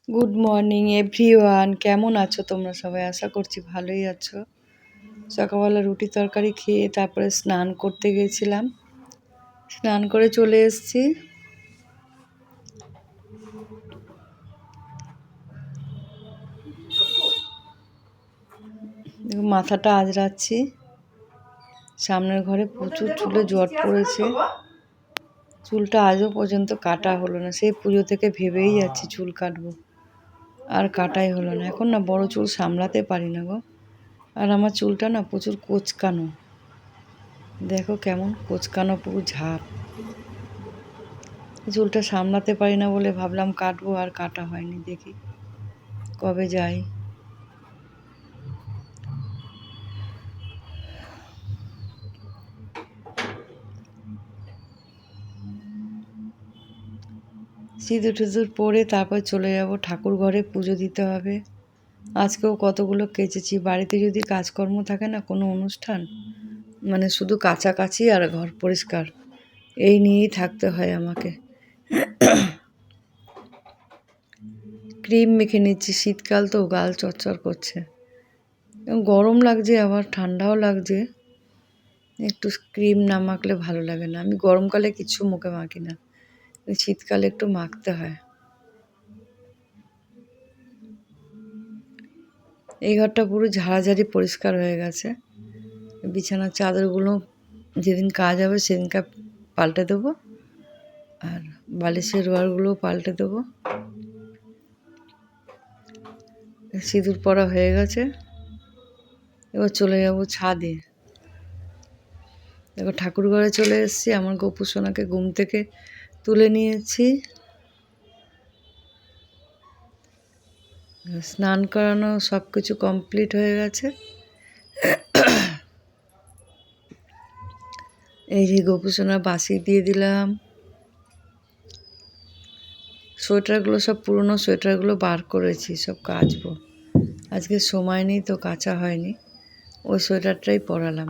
Good morning everyone, কেমন আছো তোমরা সবাই? আশা করছি ভালোই আছো। সকালবেলা রুটি তরকারি খেয়ে তারপরে স্নান করতে গেছিলাম, স্নান করে চলে এসেছি। মাথাটা আঁচড়াচ্ছি, সামনের ঘরে প্রচুর চুলে জট পড়েছে। চুলটা আজও পর্যন্ত কাটা হলো না, সেই পুজো থেকে ভেবেই যাচ্ছি চুল কাটবো, আর কাটাই হলো না। এখন না বড় চুল সামলাতে পারি না গো। আর আমার চুলটা না প্রচুর কোঁচকানো, দেখো কেমন কোঁচকানো, পুরো ঝাঁপ। চুলটা সামলাতে পারি না বলে ভাবলাম কাটবো, আর কাটা হয়নি। দেখি কবে যাই। সিঁদুর টিঁদুর পরে তারপর চলে যাব ঠাকুর ঘরে, পুজো দিতে হবে। আজকেও কতগুলো কেচেছি। বাড়িতে যদি কাজকর্ম থাকে না, কোনো অনুষ্ঠান, মানে শুধু কাছাকাছি আর ঘর পরিষ্কার, এই নিয়েই থাকতে হয় আমাকে। ক্রিম মেখে নিচ্ছি, শীতকাল তো, গাল চচ্চর করছে, গরম লাগছে আবার ঠান্ডাও লাগছে। একটু ক্রিম না মাখলে ভালো লাগে না। আমি গরমকালে কিছু মুখে মাখি না, শীতকালে একটু মাখতে হয়। এই ঘরটা পুরো ঝাড়াঝাড়ি পরিষ্কার হয়ে গেছে। বিছানার চাদরগুলো যেদিন কাজ হবে সেদিনকে পাল্টে দেবো, আর বালিশের রোয়ারগুলোও পাল্টে দেবো। সিঁদুর পরা হয়ে গেছে, এবার চলে যাব ছাদে। দেখো ঠাকুর ঘরে চলে এসেছি, আমার গপু সোনাকে ঘুম থেকে তুলে নিয়েছি। স্নান করানো সব কিছু কমপ্লিট হয়ে গেছে। এই যে গপু সোনা বাসি দিয়ে দিলাম। সোয়েটারগুলো সব পুরনো সোয়েটারগুলো বার করেছি, সব কাচবো। আজকে সময় নেই তো কাচা হয়নি, ওই সোয়েটারটাই পরালাম।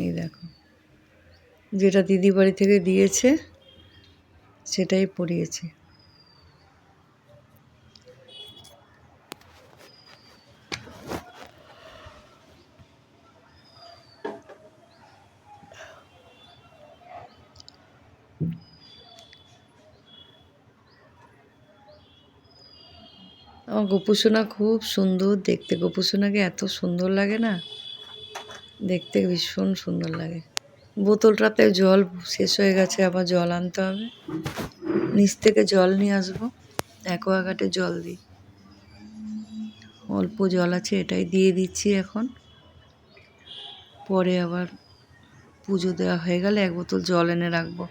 এই দেখো, যেটা দিদি বাড়ি থেকে দিয়েছে সেটাই পরিয়েছি। আমার গোপুসোনা খুব সুন্দর দেখতে, গোপুসোনাকে এত সুন্দর লাগে না, দেখতে ভীষণ সুন্দর লাগে। বোতলটাতে জল শেষ হয়ে গেছে, আবার জল আনতে হবে। নিচ থেকে জল নিয়ে আসবো, অ্যাকোয়াগার্ডে জল দিই। অল্প জল আছে, এটাই দিয়ে দিচ্ছি এখন। পরে আবার পুজো দেওয়া হয়ে গেলে এক বোতল জল এনে রাখবো।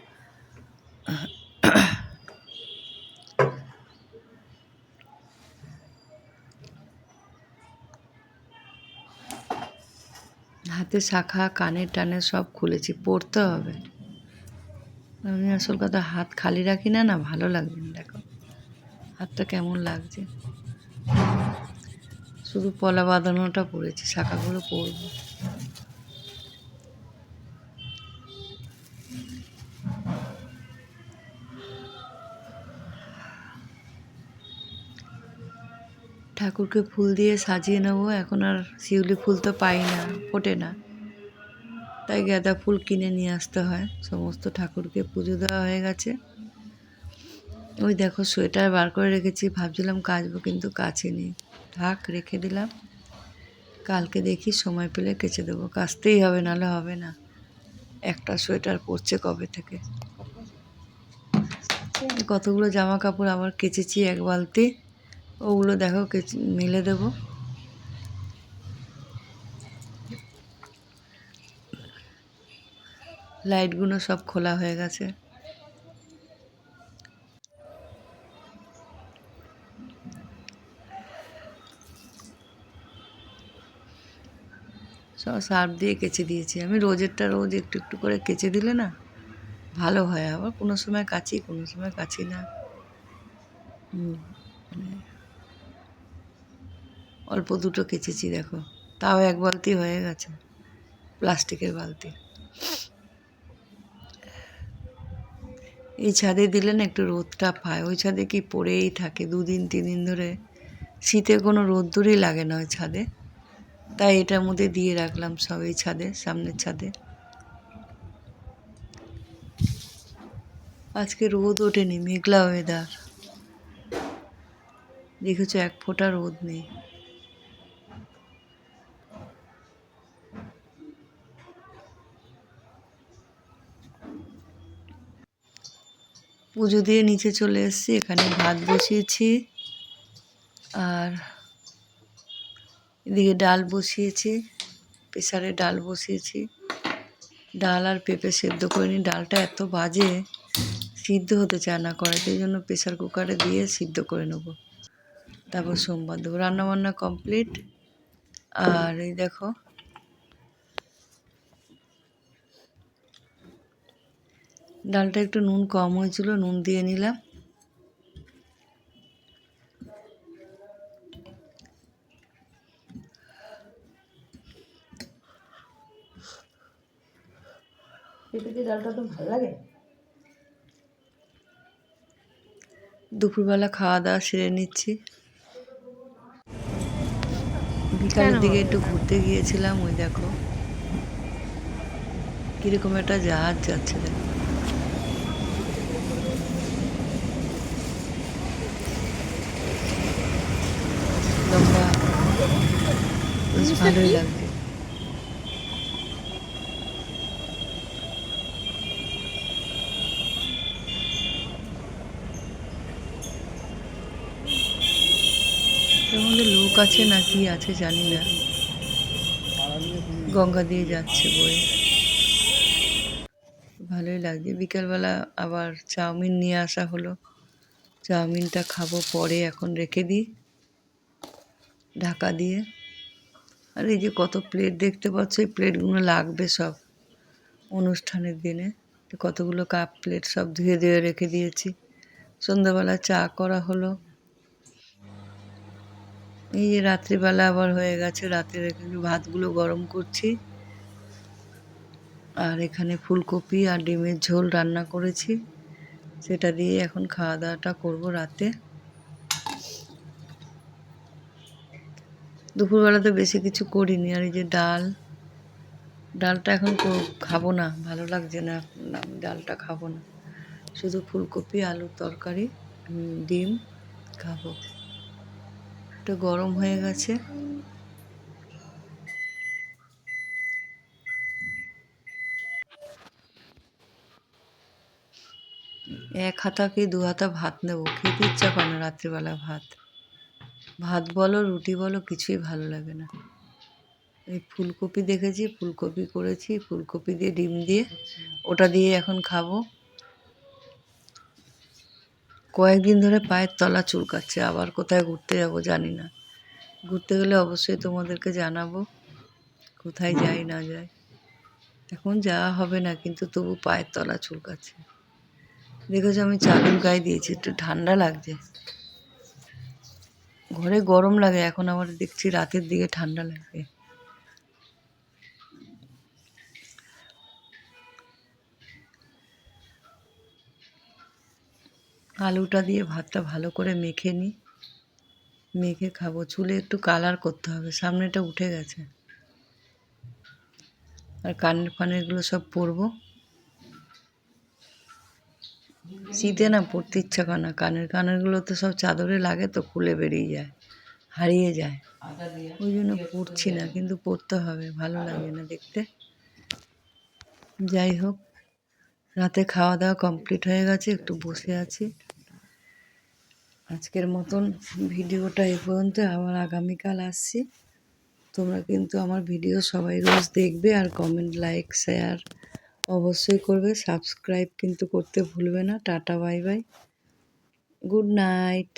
হাতে শাখা, কানের টানে সব খুলেছি, পরতে হবে। আমি আসল কথা হাত খালি রাখি না, না ভালো লাগবে না। দেখো হাতটা কেমন লাগছে। শুধু পলা বাঁধানোটা পরেছি, শাখাগুলো পরবো। ঠাকুরকে ফুল দিয়ে সাজিয়ে নেবো। এখন আর শিউলি ফুল তো পাই না, ফোটে না, তাই গাঁদা ফুল কিনে নিয়ে আসতে হয়। সমস্ত ঠাকুরকে পুজো দেওয়া হয়ে গেছে। ওই দেখো সোয়েটার বার করে রেখেছি, ভাবছিলাম কাচবো কিন্তু কাচিনি, থাক রেখে দিলাম। কালকে দেখি সময় পেলে কেচে দেবো, কাচতেই হবে, নাহলে হবে না। একটা সোয়েটার পরছে কবে থেকে। কতগুলো জামা কাপড় আবার কেচেছি এক বালতি, ওগুলো দেখো মেলে দেবো। লাইটগুলো সব খোলা হয়ে গেছে। সব সার্ফ দিয়ে কেচে দিয়েছি আমি। রোজেরটা রোজ একটু একটু করে কেচে দিলে না ভালো হয়। আবার কোনো সময় কাচি, কোনো সময় কাচি না। মানে অল্প দুটো কেচেছি দেখো, তাও এক বালতি হয়ে গেছে, প্লাস্টিকের বালতি। এই ছাদে দিলে না একটু রোদটা পায়, ওই ছাদে কি পড়েই থাকে 2 দিন 3 দিন ধরে, শীতে কোনো রোদ্দুরই লাগে না ওই ছাদে। তাই এটার মধ্যে দিয়ে রাখলাম সব এই ছাদে, সামনের ছাদে। আজকে রোদ ওঠেনি, মেঘলা ওয়েদার, দেখেছো 1 ফোঁটা রোদ নেই। পুজো দিয়ে নিচে চলে এসেছি, এখানে ভাত বসিয়েছি আর এদিকে ডাল বসিয়েছি, প্রেসারে ডাল বসিয়েছি। ডাল আর পেঁপে সেদ্ধ করে নিই, ডালটা এত বাজে সিদ্ধ হতে চায় না কড়াইতে, এই জন্য প্রেসার কুকারে দিয়ে সিদ্ধ করে নেব, তারপর সোমবার দেবো। রান্নাবান্না কমপ্লিট। আর এই দেখো ডালটা একটু নুন কম হয়েছিল, নুন দিয়ে নিলাম। ডালটা তো ভালো লাগে। দুপুরবেলা খাওয়া দাওয়া সেরে নিচ্ছি। বিকালের দিকে একটু ঘুরতে গিয়েছিলাম, ওই দেখো কিরকম একটা জাহাজ যাচ্ছে, দেখো লম্বা, বেশ ভালোই লাগছে। এর মধ্যে লোক আছে না কি আছে জানি না, গঙ্গা দিয়ে যাচ্ছে বয়ে, ভালোই লাগছে। বিকালবেলা আবার চাউমিন নিয়ে আসা হলো, চাউমিনটা খাবো পরে, এখন রেখে দিই ঢাকা দিয়ে। আর এই যে কত প্লেট দেখতে পাচ্ছ, এই প্লেটগুলো লাগবে সব অনুষ্ঠানের দিনে। কতগুলো কাপ প্লেট সব ধুয়ে ধুয়ে রেখে দিয়েছি। সন্ধ্যাবেলা চা করা হলো। এই যে রাত্রিবেলা আবার হয়ে গেছে, রাতের এখানে ভাতগুলো গরম করছি। আর এখানে ফুলকপি আর ডিমের ঝোল রান্না করেছি, সেটা দিয়ে এখন খাওয়া দাওয়াটা করবো রাতে। দুপুরবেলাতে বেশি কিছু করিনি। আর এই যে ডালটা এখন খাবো না, ভালো লাগছে না, আমি ডালটা খাবো না, শুধু ফুলকপি আলুর তরকারি, ডিম খাবো। একটু গরম হয়ে গেছে। এক হাতা কি 2 হাতা ভাত নেবো, খেতে ইচ্ছা করে না রাত্রিবেলা ভাত। ভাত বলো রুটি বলো কিছুই ভালো লাগে না। এই ফুলকপি দেখেছি, ফুলকপি করেছি, ফুলকপি দিয়ে ডিম দিয়ে, ওটা দিয়ে এখন খাবো। কয়েকদিন ধরে পায়ের তলা চুলকাচ্ছে, আবার কোথায় ঘুরতে যাবো জানি না। ঘুরতে গেলে অবশ্যই তোমাদেরকে জানাবো কোথায় যাই না যাই। এখন যাওয়া হবে না, কিন্তু তবু পায়ের তলা চুলকাচ্ছে। দেখেছো আমি চাদর গায়ে দিয়েছি, একটু ঠান্ডা লাগছে। ঘরে গরম লাগে, এখন আবার দেখছি রাতের দিকে ঠান্ডা লাগবে। আলুটা দিয়ে ভাতটা ভালো করে মেখে নিই, মেখে খাবো। চুলে একটু কালার করতে হবে, সামনেটা উঠে গেছে। আর কানের ফানেরগুলো সব পরবো। শীতে না পরতে ইচ্ছা করে না, কানেরগুলো তো সব চাদরে লাগে, তো খুলে বেরিয়ে যায়, হারিয়ে যায়, ওই জন্য পরছি না, কিন্তু পরতে হবে, ভালো লাগে না দেখতে। যাই হোক, রাতে খাওয়া দাওয়া কমপ্লিট হয়ে গেছে, একটু বসে আছি। আজকের মতন ভিডিওটা এই পর্যন্ত, আবার আগামীকাল আসছি। তোমরা কিন্তু আমার ভিডিও সবাই রোজ দেখবে, আর কমেন্ট লাইক শেয়ার অবশ্যই করবে, সাবস্ক্রাইব কিন্তু করতে ভুলবে না। Tata bye bye, good night.